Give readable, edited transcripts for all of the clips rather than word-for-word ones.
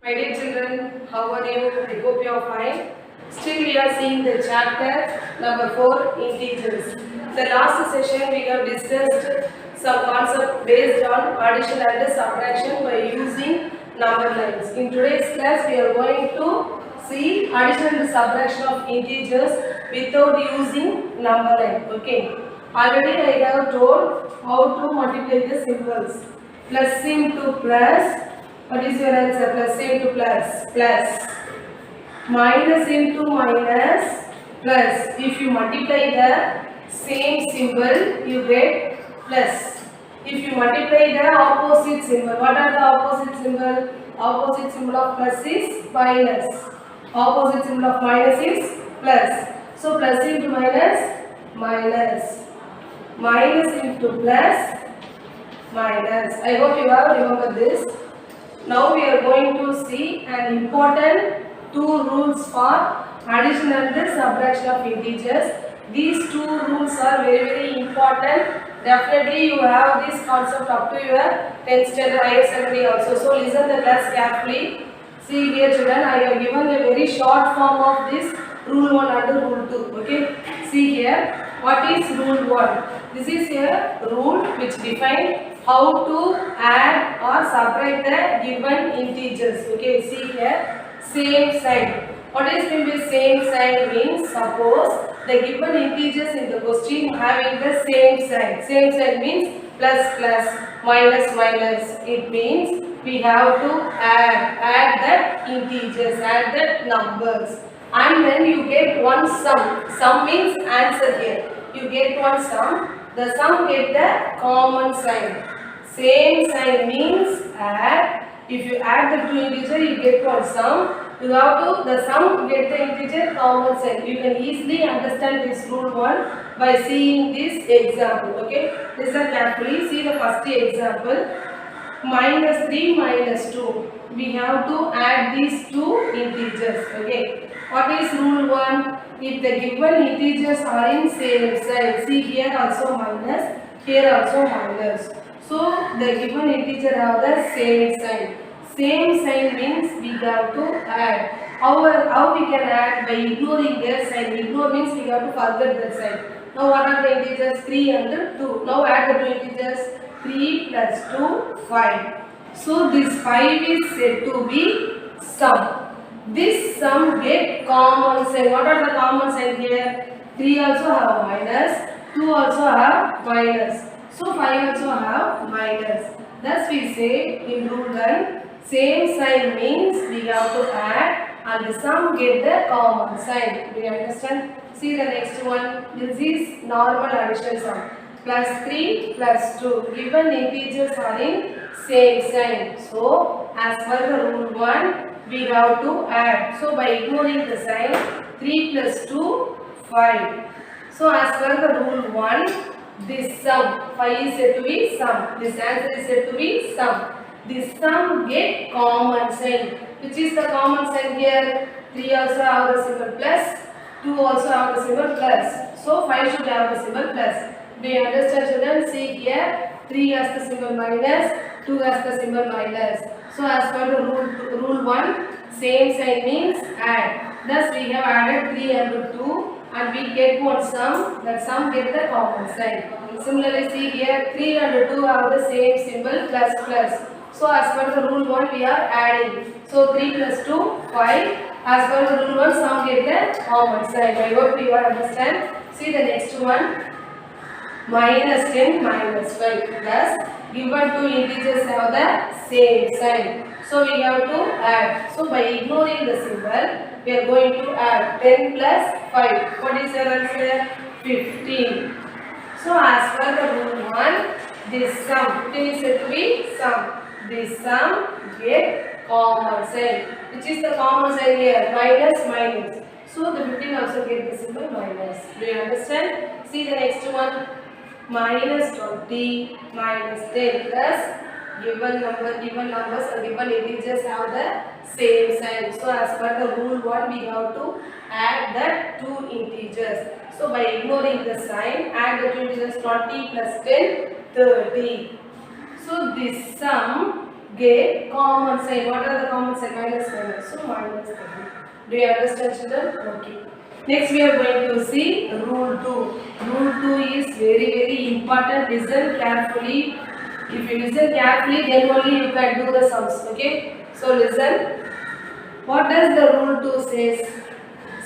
My dear children, how are you? I hope you are fine. Still we are seeing the chapter number 4, integers. The last session we have discussed some concept based on addition and subtraction by using number lines. In today's class we are going to see addition and subtraction of integers without using number line. Okay. Already I have told how to multiply the symbols. Plus into plus. What is your answer? Plus into plus. Plus. Minus into minus. Plus. If you multiply the same symbol, you get plus. If you multiply the opposite symbol, what are the opposite symbol? Opposite symbol of plus is minus. Opposite symbol of minus is plus. So plus into minus, minus. Minus into plus, minus. I hope you have remembered this. Now we are going to see an important two rules for addition and the subtraction of integers. These two rules are very important. Definitely you have this concept up to your 10th standard higher secondary also. So listen the class carefully. See here children, I have given a very short form of this rule 1 and rule 2. Okay. See here. What is rule 1? This is a rule which defines how to add or subtract the given integers. Okay, see here, same sign. What is meant by same sign means suppose the given integers in the question having the same sign. Same sign means plus plus, minus minus. It means we have to add the integers, add the numbers. And then you get one sum. Sum means answer here. You get one sum. The sum get the common sign. Same sign means add. If you add the two integers, you get one sum. You have to the sum get the integer common sign. You can easily understand this rule 1 by seeing this example. Okay, listen carefully. See the first example. Minus 3 minus 2. We have to add these two integers. Okay. What is rule 1? If the given integers are in same sign. See here also minus. Here also minus. So the given integer have the same sign. Same sign means we have to add. How we can add? By ignoring their sign. Ignore means we have to forget the sign. Now what are the integers? 3 and 2. Now add the two integers. 3 plus 2, 5. So this 5 is said to be sum. This sum get common sign. What are the common sign here? 3 also have minus. 2 also have minus. So 5 also have minus. Thus we say in rule 1, same sign means we have to add and the sum get the common sign. Do you understand? See the next one. This is normal addition sum. Plus 3 plus 2. Given integers are in same sign. So as per the rule 1, we have to add. So by ignoring the sign, 3 plus 2, 5. So as per the rule 1, this sum, 5 is said to be sum. This answer is said to be sum. This sum get common sign. Which is the common sign here? 3 also have the symbol plus, 2 also have the symbol plus. So 5 should have the symbol plus. Do you understand children? See here, 3 has the symbol minus, 2 has the symbol minus. So as per the rule 1, same sign means add. Thus we have added 3 and 2 and we get one sum. That sum get the common sign. Similarly see here, 3 and 2 have the same symbol plus plus. So as per the rule 1 we are adding. So 3 plus 2, 5. As per the rule 1 sum get the common sign. I hope you understand. See the next one. Minus 10 minus 5 plus given two integers have the same sign. So we have to add. So by ignoring the symbol, we are going to add 10 plus 5. What is your answer? 15. So as per the rule 1, this sum, 15 is said to be sum. This sum get common sign. Which is the common sign here? Minus minus. So the 15 also get the symbol minus. Do you understand? See the next one. Minus 20 minus 10 plus given numbers and given integers have the same sign. So as per the rule 1 we have to add the two integers. So by ignoring the sign, add the two integers. 20 plus 10, 30. So this sum get common sign. What are the common sign? Minus minus. So minus 30. Do you understand, children? Okay. Next we are going to see rule 2. Rule 2 is very important. Listen carefully. If you listen carefully, then only you can do the sums. Okay. So listen. What does the rule 2 says?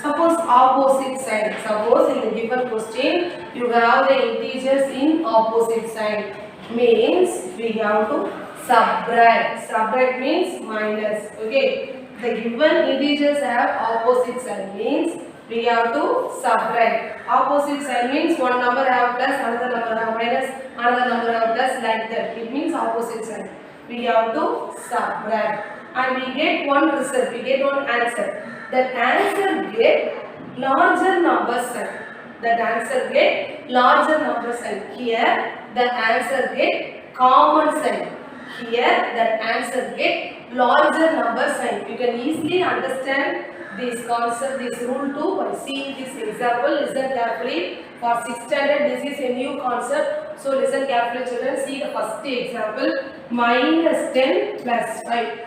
Suppose opposite sign. Suppose in the given question you have the integers in opposite sign. Means we have to subtract. Subtract means minus. Okay. The given integers have opposite sign. Means we have to subtract. Opposite sign means one number have plus, another number have minus, another number have plus, like that. It means opposite sign. We have to subtract. And we get one result, we get one answer. That answer get larger number sign. That answer get larger number sign. Here the answer get common sign. Here that answer get larger number sign. You can easily understand this concept, this rule 2 by seeing this example. Listen carefully. For 6th standard, this is a new concept. So listen carefully, children. See the first example. Minus 10 plus 5.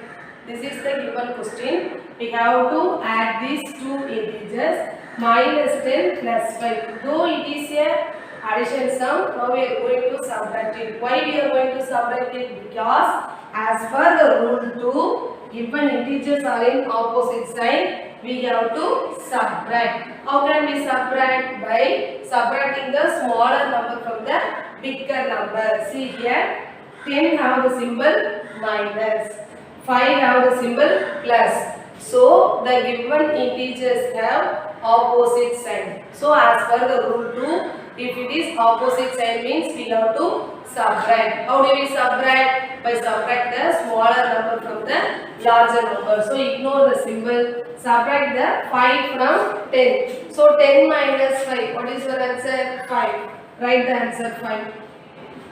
This is the given question. We have to add these two integers. Minus 10 plus 5. Though it is a addition sum, now we are going to subtract it. Why we are going to subtract it? Because as per the rule 2, given integers are in opposite sign, we have to subtract. How can we subtract? By subtracting the smaller number from the bigger number. See here, 10 have the symbol minus. 5 have the symbol plus. So the given integers have opposite sign. So as per the rule 2, if it is opposite sign means we have to subtract. How do we subtract? By subtract the smaller number from the larger number. So ignore the symbol. Subtract the 5 from 10. So 10 minus 5. What is your answer? 5. Write the answer 5.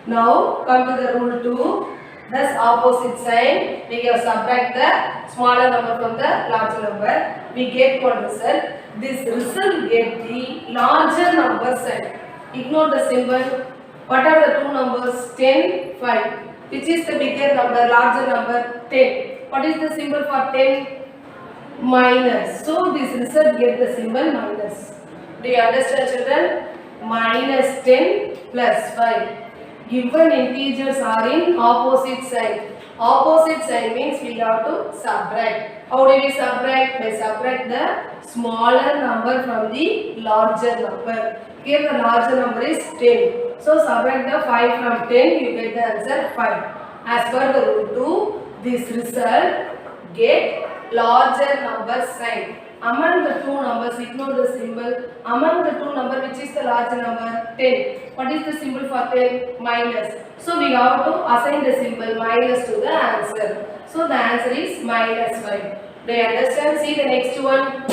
Now come to the rule 2. Thus opposite sign, we have subtract the smaller number from the larger number. We get one result. This result get the larger number sign. Ignore the symbol. What are the two numbers? 10, 5. Which is the bigger number, larger number? 10. What is the symbol for 10? Minus. So this result get the symbol minus. Do you understand, children? Minus 10 plus 5. Given integers are in opposite sign. Opposite sign means we have to subtract. How do we subtract? By subtract the smaller number from the larger number. Here the larger number is 10. So subtract the 5 from 10, you get the answer 5. As per the rule 2, this result get larger number sign. Among the two numbers, ignore the symbol. Among the two numbers, which is the larger number? 10. What is the symbol for 10? Minus. So we have to assign the symbol minus to the answer. So the answer is minus 5. Do you understand? See the next one.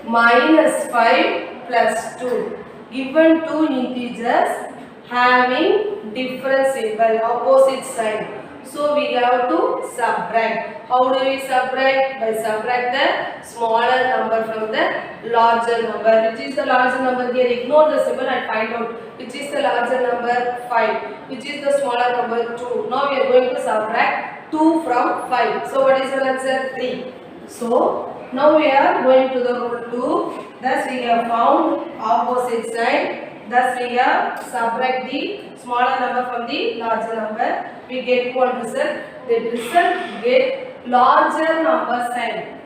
Minus 5 plus 2. Given two integers having different symbol, opposite sign. So we have to subtract. How do we subtract? By subtract the smaller number from the larger number. Which is the larger number here? Ignore the symbol and find out which is the larger number 5. Which is the smaller number 2. Now we are going to subtract 2 from 5. So what is the answer? 3. So now we are going to the rule 2. Thus we have found opposite sign. Thus we have subtract the smaller number from the larger number. We get one result. The result get larger number sign.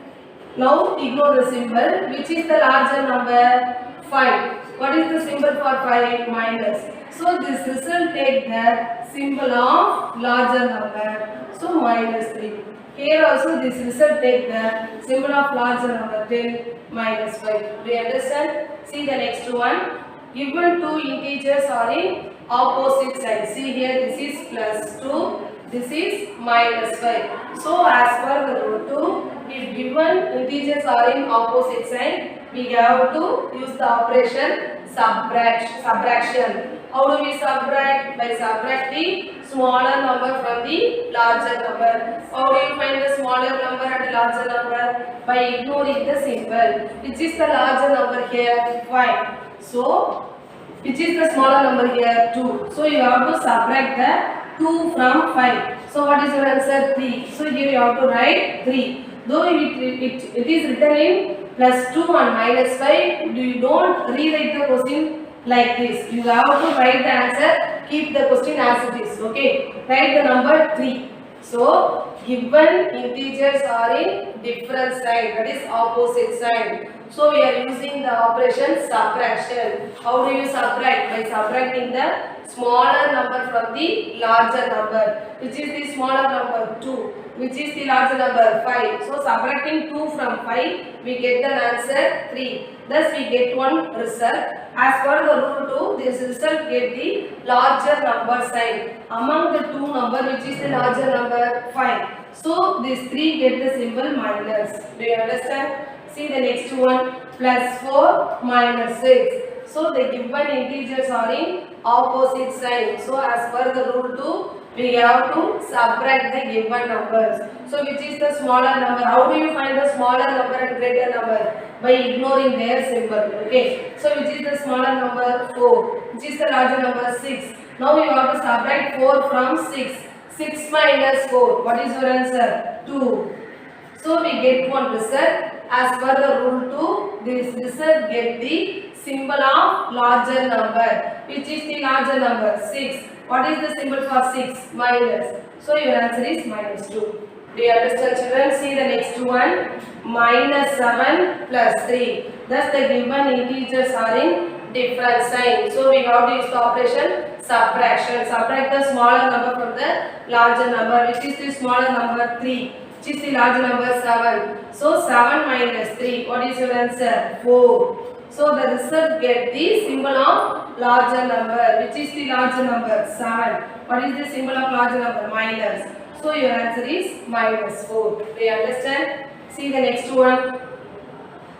Now ignore the symbol. Which is the larger number? 5. What is the symbol for 5? Minus. So this result take the symbol of larger number. So minus 3. Here also this result take the symbol of larger number 10 minus 5. Do you understand? See the next one. Given two integers are in opposite side. See here, this is plus 2, this is minus 5. So as per the rule 2, if given integers are in opposite side, we have to use the operation subtraction. How do we subtract? By subtract the smaller number from the larger number. How do you find the smaller number and the larger number? By ignoring the symbol. Which is the larger number here? 5. So, which is the smaller number here? 2. So, you have to subtract 2 from 5. So what is your answer? 3. So here you have to write 3. Though it is written in plus 2 and minus 5, you don't rewrite the question like this. You have to write the answer, keep the question as it is. Okay, write the number 3. So given integers are in different sign, that is opposite sign. So we are using the operation subtraction. How do you subtract? By subtracting the smaller number from the larger number. Which is the smaller number? 2. Which is the larger number? 5. So subtracting 2 from 5, we get the answer 3. Thus we get one result. As per the rule 2, this result get the larger number sign. Among the two number, which is the larger number? 5. So this 3 get the symbol minus. Do you understand? See the next one, plus 4 minus 6. So the given integers are in opposite sign. So as per the rule 2, we have to subtract the given numbers. So which is the smaller number? How do you find the smaller number and greater number? By ignoring their symbol. Okay. So which is the smaller number? 4. Which is the larger number? 6. Now you have to subtract 4 from 6. 6 minus 4. What is your answer? 2. So we get one result. As per the rule 2, this result get the symbol of larger number. Which is the larger number? 6. What is the symbol for 6? Minus. So your answer is minus 2. Do you understand, children? See the next one. Minus 7 plus 3. Thus the given integers are in different sign. So we have to use the operation subtraction. Subtract the smaller number from the larger number. Which is the smaller number? 3. Which is the larger number? 7. So 7 minus 3. What is your answer? 4. So the result get the symbol of larger number. Which is the larger number? 7. What is the symbol of larger number? Minus. So your answer is minus 4. Do you understand? See the next one.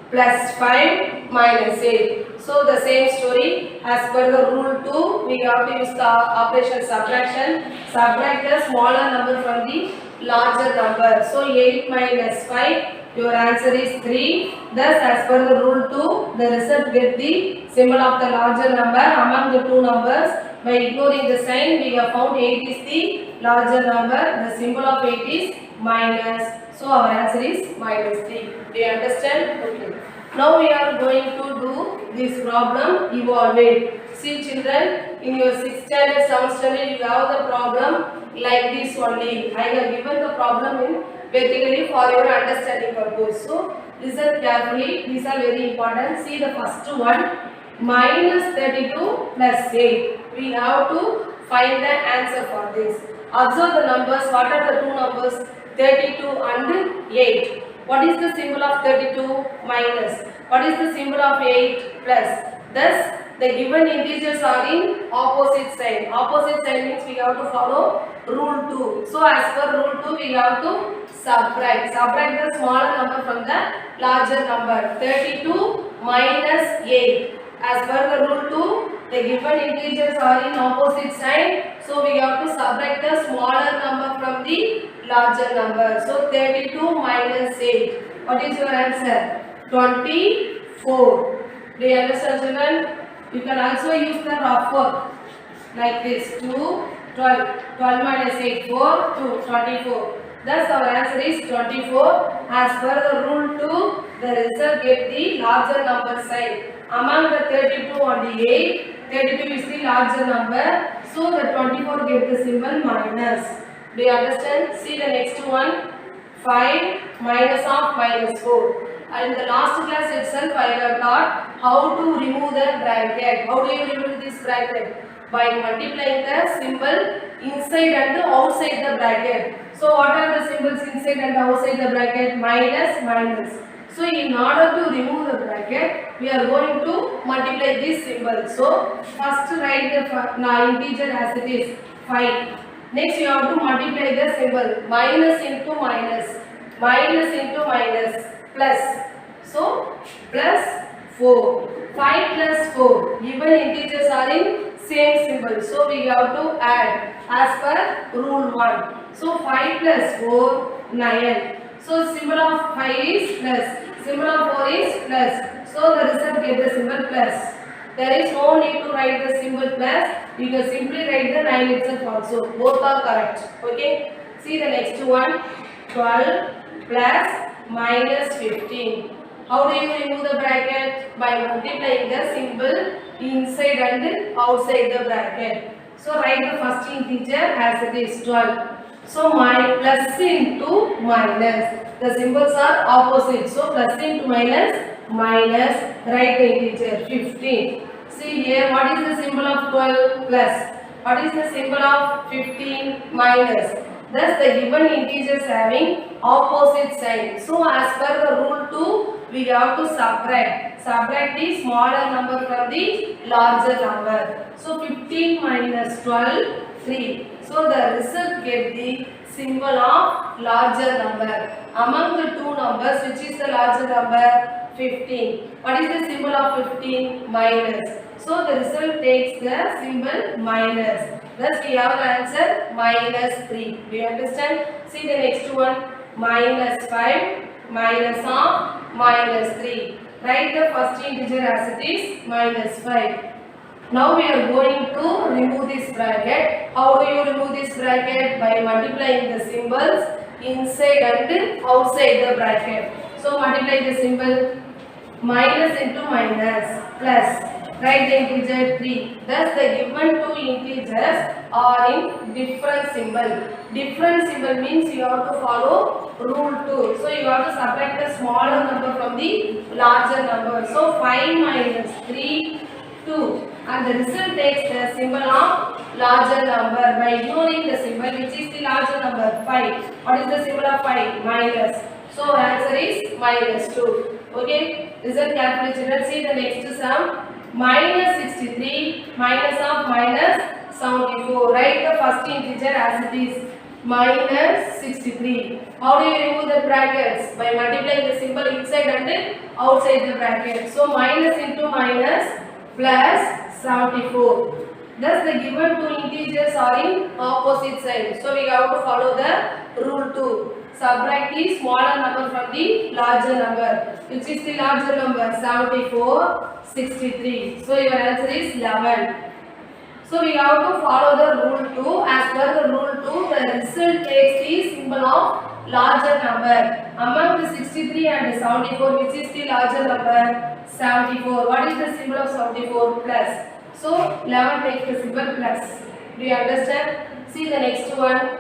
Plus 5 minus 8. So the same story. As per the rule 2, we have to use the operation subtraction. Subtract the smaller number from the larger number. So 8 minus 5. Your answer is 3. Thus, as per the rule 2, the result get the symbol of the larger number among the two numbers. By ignoring the sign, we have found 8 is the larger number. The symbol of 8 is minus. So, our answer is minus 3. Do you understand? Okay. Now, we are going to do this problem evaluate. See children, in your 6th standard, 7th standard, you have the problem like this only. I have given the problem in basically for your understanding purpose. So listen carefully. These are very important. See the first one. Minus 32 plus 8. We have to find the answer for this. Observe the numbers. What are the two numbers? 32 and 8. What is the symbol of 32? Minus. What is the symbol of 8? Plus. Thus the given integers are in opposite sign. Opposite sign means we have to follow rule 2. So as per rule 2, we have to subtract. Subtract the smaller number from the larger number. 32 minus 8. As per the rule 2, the given integers are in opposite sign. So we have to subtract the smaller number from the larger number. So 32 minus 8. What is your answer? 24. Do you understand, children? You can also use the rough work like this. 2, 12. 12 minus 8, 4, 2, 24. Thus our answer is 24. As per the rule 2, the result get the larger number sign. Among the 32 and the 8, 32 is the larger number. So the 24 get the symbol minus. Do you understand? See the next one. 5 minus of minus 4. In the last class itself, I have taught how to remove the bracket. How do you remove this bracket? By multiplying the symbol inside and outside the bracket. So what are the symbols inside and outside the bracket? Minus, minus. So in order to remove the bracket, we are going to multiply this symbol. So first write the integer as it is, 5. Next you have to multiply the symbol, minus into minus, minus into minus, plus. So plus 4. 5 plus 4. Given integers are in same symbol. So we have to add as per rule 1. So 5 plus 4, 9. So symbol of 5 is plus. Symbol of 4 is plus. So the result get the symbol plus. There is no need to write the symbol plus. You can simply write the 9 itself also. Both are correct. Okay. See the next one. 12 plus minus 15. How do you remove the bracket? By multiplying the symbol inside and outside the bracket. So write the first integer as it is 12. So my plus into minus. The symbols are opposite. So plus into minus, minus, write the integer 15. See here, what is the symbol of 12 plus? What is the symbol of 15 minus? Thus the given integers having opposite sign. So as per the rule 2, we have to subtract. Subtract the smaller number from the larger number. So 15 minus 12, 3. So the result get the symbol of larger number. Among the two numbers, which is the larger number? 15. What is the symbol of 15? Minus. So the result takes the symbol minus. Thus we have the answer minus 3. Do you understand? See the next one. Minus 5, minus of minus 3. Write the first integer as it is minus 5. Now we are going to remove this bracket. How do you remove this bracket? By multiplying the symbols inside and outside the bracket. So multiply the symbol minus into minus plus. Write the integer 3. Thus the given two integers are in different symbol. Different symbol means you have to follow rule 2. So you have to subtract the smaller number from the larger number. So 5 minus 3, 2. And the result takes the symbol of larger number by ignoring the symbol which is the larger number 5. What is the symbol of 5? Minus. So answer is minus 2. Okay. Listen carefully children. See the next sum. Minus 63 minus of minus 74. Write the first integer as it is. Minus 63. How do you remove the brackets? By multiplying the symbol inside and outside the bracket. So minus into minus plus 74. Thus the given two integers are in opposite side. So we have to follow the rule 2. Subtract the smaller number from the larger number. Which is the larger number? 74, 63. So your answer is 11. So we have to follow the rule 2. As per the rule 2, the result takes the symbol of larger number. Among the 63 and 74, which is the larger number? 74. What is the symbol of 74? Plus. So 11 takes the symbol plus. Do you understand? See the next one.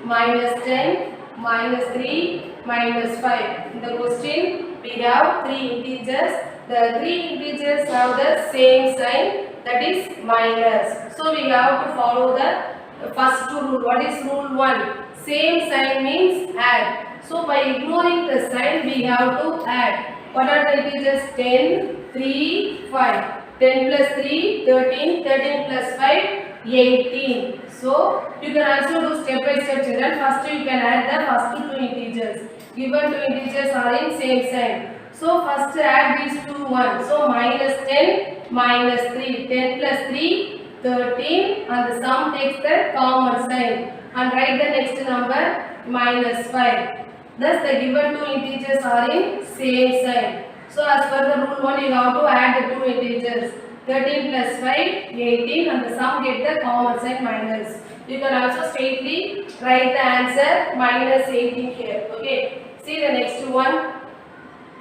Minus 10, minus 3, minus 5. In the question, we have 3 integers. The 3 integers have the same sign, that is minus. So we have to follow the first rule. What is rule 1? Same sign means add. So by ignoring the sign, we have to add. What are the integers? 10, 3, 5. 10 plus 3, 13, 13 plus 5, 18. So you can also do step by step children. First you can add the first two integers. Given two integers are in same sign. So first add these two ones. So minus 10, minus 3. 10 plus 3, 13, and the sum takes the common sign. And write the next number minus 5. Thus the given two integers are in same sign. So as per the rule 1, you have to add the two integers. 13 plus 5, 18, and the sum get the common sign minus. You can also straightly write the answer minus 18 here. Okay. See the next one.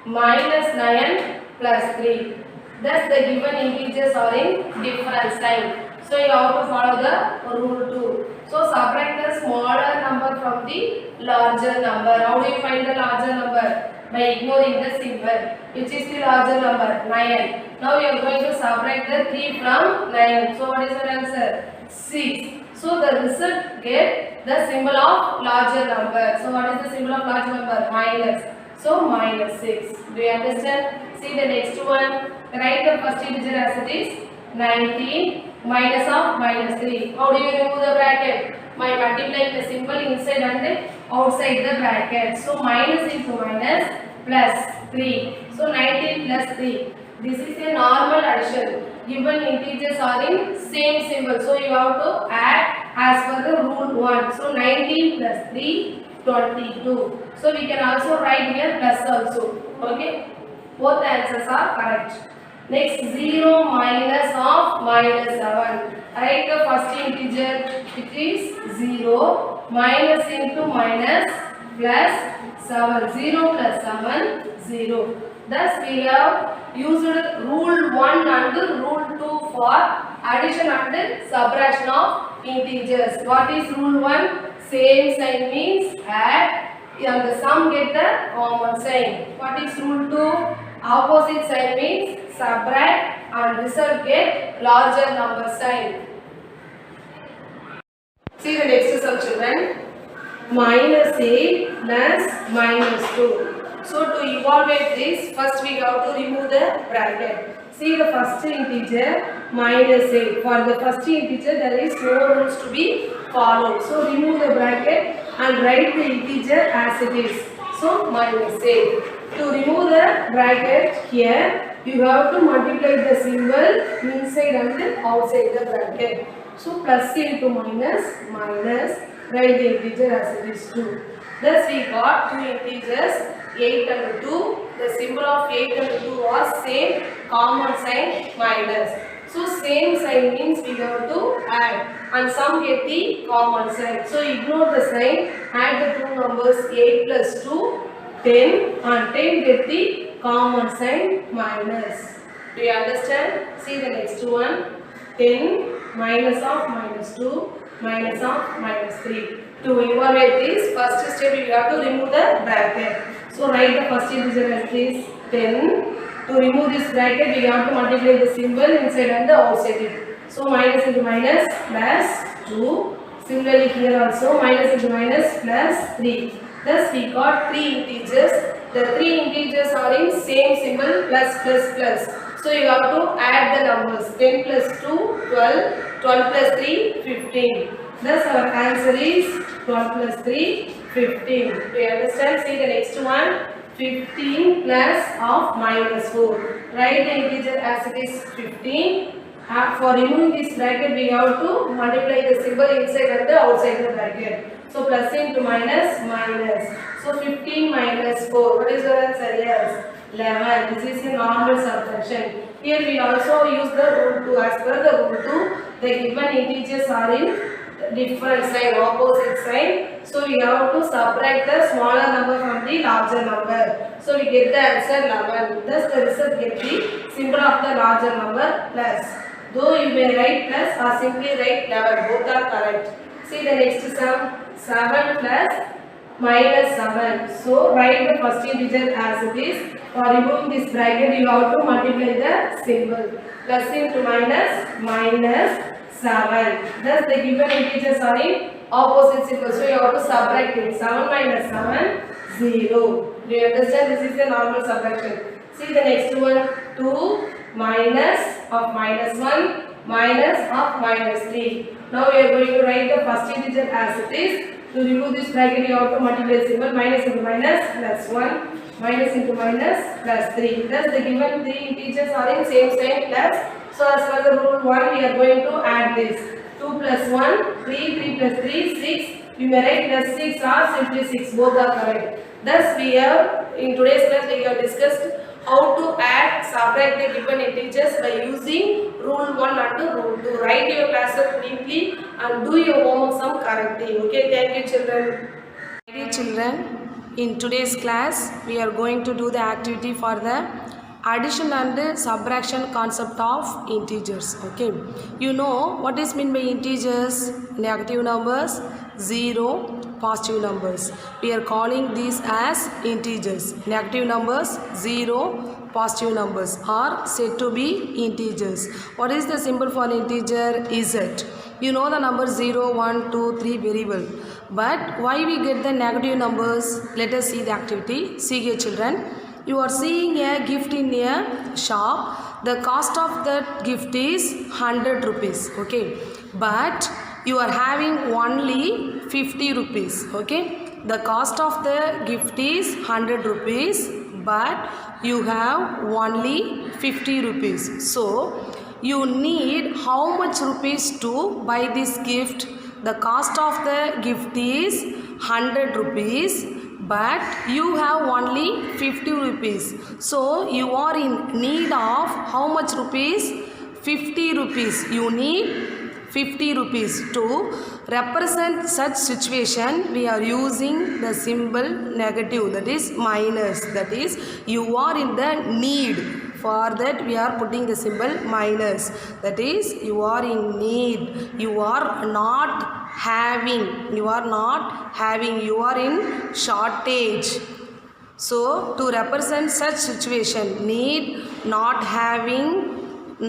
Minus 9 plus 3. Thus the given integers are in different sign. So you have to follow the rule 2. So subtract the smaller number from the larger number. How do you find the larger number? By ignoring the symbol. Which is the larger number? 9. Now we are going to subtract the 3 from 9. So what is your answer? 6. So the result get the symbol of larger number. So what is the symbol of larger number? Minus. So minus 6. Do you understand? See the next one. Write the first integer as it is. 19 minus of minus 3. How do you remove the bracket? By multiplying the symbol inside and outside the bracket. So minus into minus plus 3. So 19 plus 3. This is a normal addition. Given integers are in same symbol. So you have to add as per the rule 1. So 19 plus 3, 22. So we can also write here plus also. Okay. Both answers are correct. Next 0 minus of minus 7. Write the first integer, it is 0 minus into minus plus 7. 0 plus 7, 0. Thus we have used rule 1 and rule 2 for addition and subtraction of integers. What is rule 1? Same sign means add and the sum get the common sign. What is rule 2? Opposite sign means subtract and result get larger number sign. See the next sum children. Minus 8 plus minus 2. So to evaluate this, first we have to remove the bracket. See the first integer minus 8. For the first integer there is no rules to be followed. So remove the bracket and write the integer as it is. So minus 8. To remove the bracket here, you have to multiply the symbol inside and outside the bracket. So plus into minus, minus, write the integer as it is 2. Thus we got two integers 8 and 2. The symbol of 8 and 2 was same, common sign minus. So same sign means we have to add and sum get the common sign. So ignore the sign, add the two numbers 8 plus 2, 10 and 10 get the common sign minus. Do you understand? See the next one. 10 minus of minus 2 minus of minus 3. To evaluate this, first step you have to remove the bracket. So write the first integer as this 10. To remove this bracket, we have to multiply the symbol inside and the outside it. So minus into minus plus 2. Similarly here also minus into minus plus 3. Thus we got three integers. The three integers are in same symbol plus plus plus. So you have to add the numbers 10 plus 2, 12, 12 plus 3, 15. Thus our answer is 12 plus 3, 15. Do you understand? See the next one. 15 plus of minus 4. Write the integer as it is 15. For removing this bracket, we have to multiply the symbol inside and the outside the bracket. So plus into minus, minus. So 15 minus 4. What is your answer? Yes, 11. This is a normal subtraction. Here we also use the rule 2. As per the rule 2, the given integers are in different sign, opposite sign. So we have to subtract the smaller number from the larger number. So we get the answer 11. Thus the result get the symbol of the larger number plus. Though you may write plus or simply write 11. Both are correct. See the next sum. 7 plus minus 7. So write the first integer as it is. For removing this bracket, you have to multiply the symbol. Plus into minus, minus 7. Thus the given integers are in opposite symbol. So you have to subtract it. 7 minus 7, 0. Do you understand? This is a normal subtraction. See the next one. 2 minus of minus 1 minus of minus 3. Now we are going to write the first integer as it is. To remove this bracket, you have to multiply the symbol minus into minus plus 1 minus into minus plus 3. Thus the given three integers are in same sign plus. So as per the rule 1, we are going to add this. 2 plus 1, 3, 3 plus 3, 6. You may write plus 6 or simply 6. Both are correct. Thus we have, in today's class, we have discussed how to add, subtract the given integers by using rule 1 and rule 2. Write your classes neatly and do your homework some correctly. Okay, thank you children. Dear children, in today's class, we are going to do the activity for the addition and subtraction concept of integers. Okay, you know what is meant by integers? Negative numbers, 0, positive numbers. We are calling these as integers. Negative numbers, 0, positive numbers are said to be integers. What is the symbol for an integer? Z. You know the number 0, 1, 2, 3 very well. But why we get the negative numbers? Let us see the activity. See here children. You are seeing a gift in a shop. The cost of that gift is 100 rupees. Okay. But you are having only 50 rupees. Okay. The cost of the gift is 100 rupees. But you have only 50 rupees. So you need how much rupees to buy this gift? The cost of the gift is 100 rupees. but you have only 50 rupees. So you are in need of how much rupees? 50 rupees. You need 50 rupees. To represent such situation, we are using the symbol negative, that is minus. That is, you are in the need. For that we are putting the symbol minus. That is, you are in need. You are not having. You are not having. You are in shortage. So to represent such situation, need, not having,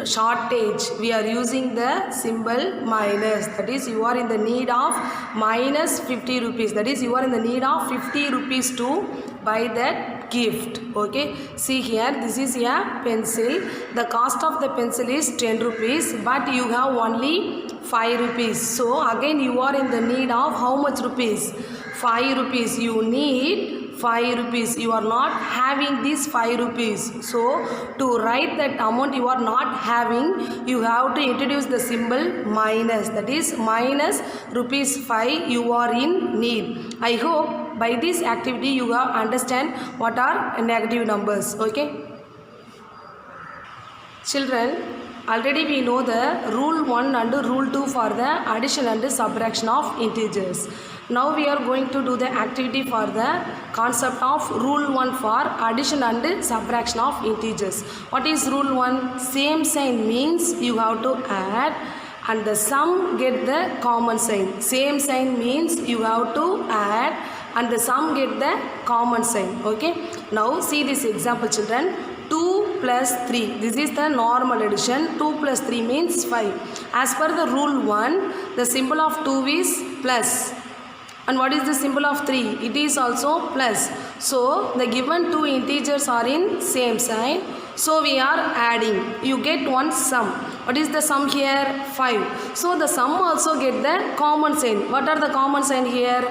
shortage, we are using the symbol minus. That is, you are in the need of minus 50 rupees. That is, you are in the need of 50 rupees to buy that gift. Okay, see here, this is a pencil. The cost of the pencil is 10 rupees, but you have only 5 rupees. So again you are in the need of how much rupees? 5 rupees. You need 5 rupees. You are not having this 5 rupees. So to write that amount you are not having, you have to introduce the symbol minus. That is, minus rupees 5 you are in need. I hope by this activity you have understand what are negative numbers. Okay, children, already we know the rule 1 and rule 2 for the addition and subtraction of integers. Now we are going to do the activity for the concept of rule 1 for addition and subtraction of integers. What is rule 1? Same sign means you have to add and the sum get the common sign. Same sign means you have to add and the sum get the common sign. Okay, now see this example, children. 2 plus 3, this is the normal addition. 2 plus 3 means 5. As per the rule 1, the symbol of 2 is plus. And what is the symbol of 3? It is also plus. So the given two integers are in same sign. So we are adding. You get one sum. What is the sum here? 5. So the sum also get the common sign. What are the common sign here?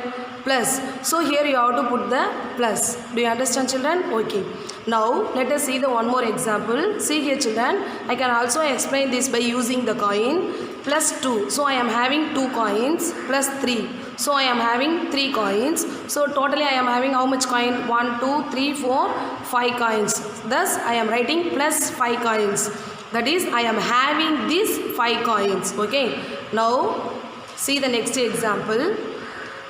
Plus. So here you have to put the plus. Do you understand, children? Okay. Now let us see the one more example. See here, children. I can also explain this by using the coin. Plus 2. So I am having 2 coins. Plus 3. So I am having 3 coins. So totally I am having how much coin? 1, 2, 3, 4, 5 coins. Thus I am writing plus 5 coins. That is, I am having these 5 coins. Okay. Now see the next example.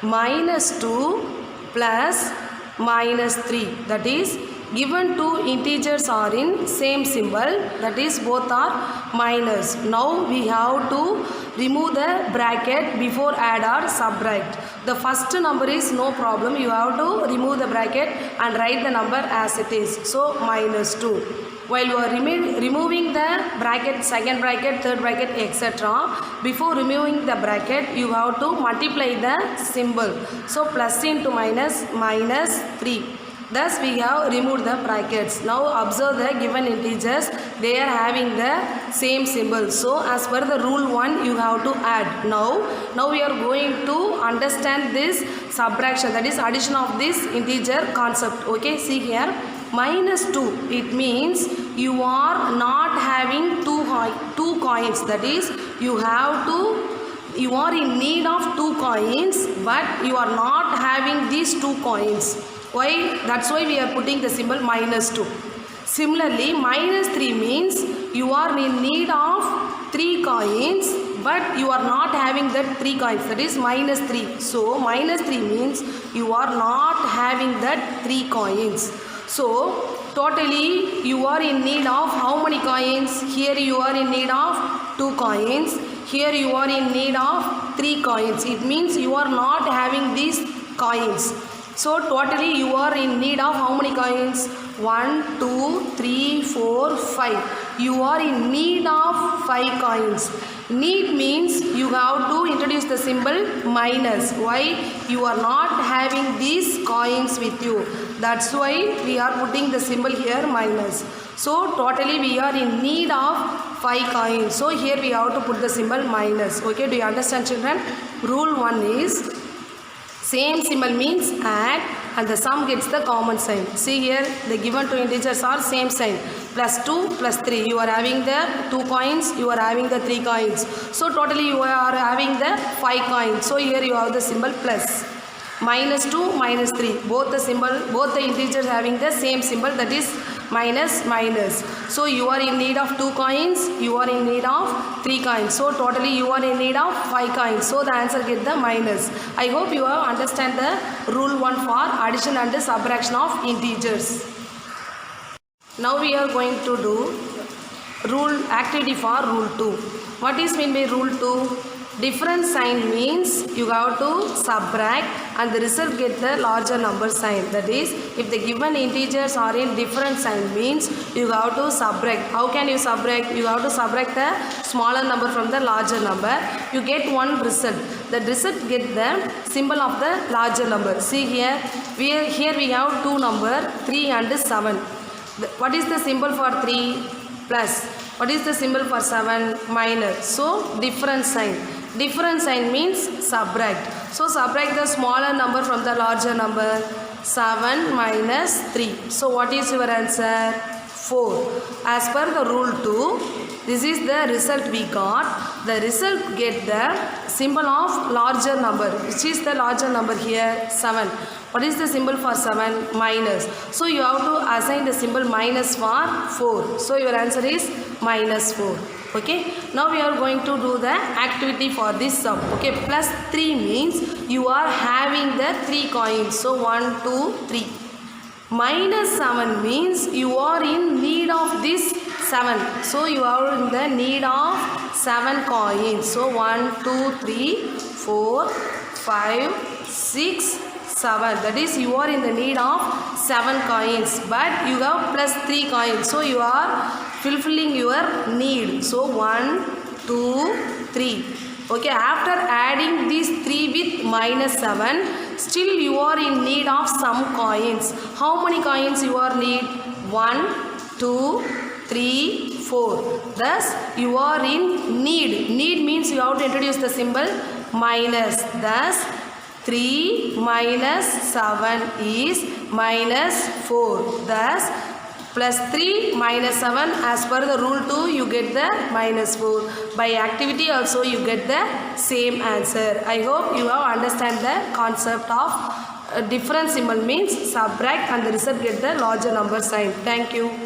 Minus 2 plus minus 3. That is, given two integers are in same symbol, that is both are minus. Now we have to remove the bracket before add or subtract. The first number is no problem. You have to remove the bracket and write the number as it is. So minus 2. While you are removing the bracket, second bracket, third bracket, etc. Before removing the bracket, you have to multiply the symbol. So plus into minus, minus 3. Thus we have removed the brackets. Now observe the given integers. They are having the same symbol. So as per the rule 1, you have to add. Now we are going to understand this subtraction, that is addition of this integer concept. Okay, see here. Minus 2, it means you are not having two coins. That is, you are in need of 2 coins, but you are not having these 2 coins. Why? That's why we are putting the symbol minus 2. Similarly, minus 3 means you are in need of 3 coins, but you are not having that 3 coins. That is minus 3. So minus 3 means you are not having that 3 coins. So totally you are in need of how many coins? Here you are in need of 2 coins. Here you are in need of 3 coins. It means you are not having these coins. So totally you are in need of how many coins? 1, 2, 3, 4, 5. You are in need of 5 coins. Need means you have to introduce the symbol minus. Why? You are not having these coins with you. That's why we are putting the symbol here minus. So totally we are in need of 5 coins. So here we have to put the symbol minus. Okay, do you understand, children? Rule 1 is same symbol means add and the sum gets the common sign. See here, the given two integers are same sign. Plus 2 plus 3. You are having the 2 coins, you are having the 3 coins. So totally you are having the 5 coins. So here you have the symbol plus. minus 2, minus 3. Both the integers having the same symbol, that is minus, minus. So you are in need of 2 coins, you are in need of 3 coins. So totally you are in need of 5 coins. So the answer get the minus. I hope you have understand the rule 1 for addition and subtraction of integers. Now we are going to do activity for rule 2. What is mean by rule 2? Different sign means you have to subtract and the result get the larger number sign. That is, if the given integers are in different sign means you have to subtract. How can you subtract? You have to subtract the smaller number from the larger number. You get one result. The result get the symbol of the larger number. See here, we have two number 3 and 7. What is the symbol for 3? Plus. What is the symbol for 7? Minus. So different sign. Different sign means subtract. So subtract the smaller number from the larger number. 7 minus 3. So what is your answer? 4. As per the rule 2, this is the result we got. The result get the symbol of larger number. Which is the larger number here? 7. What is the symbol for 7? Minus. So you have to assign the symbol minus for 4. So your answer is minus 4. Okay. Now we are going to do the activity for this sum. Okay. Plus 3 means you are having the 3 coins. So 1, 2, 3. Minus 7 means you are in need of this 7. So you are in the need of 7 coins. So 1, 2, 3, 4, 5, 6, 7. That is, you are in the need of 7 coins. But you have plus 3 coins. So you are fulfilling your need. So 1, 2, 3. Okay, after adding these 3 with minus 7, still you are in need of some coins. How many coins you are need? 1, 2, 3, 4. Thus, you are in need. Need means you have to introduce the symbol minus. Thus, 3 minus 7 is minus 4. Thus, plus 3 minus 7, as per the rule 2, you get the minus 4. By activity also you get the same answer. I hope you have understand the concept of different symbol means subtract and the result get the larger number sign. Thank you.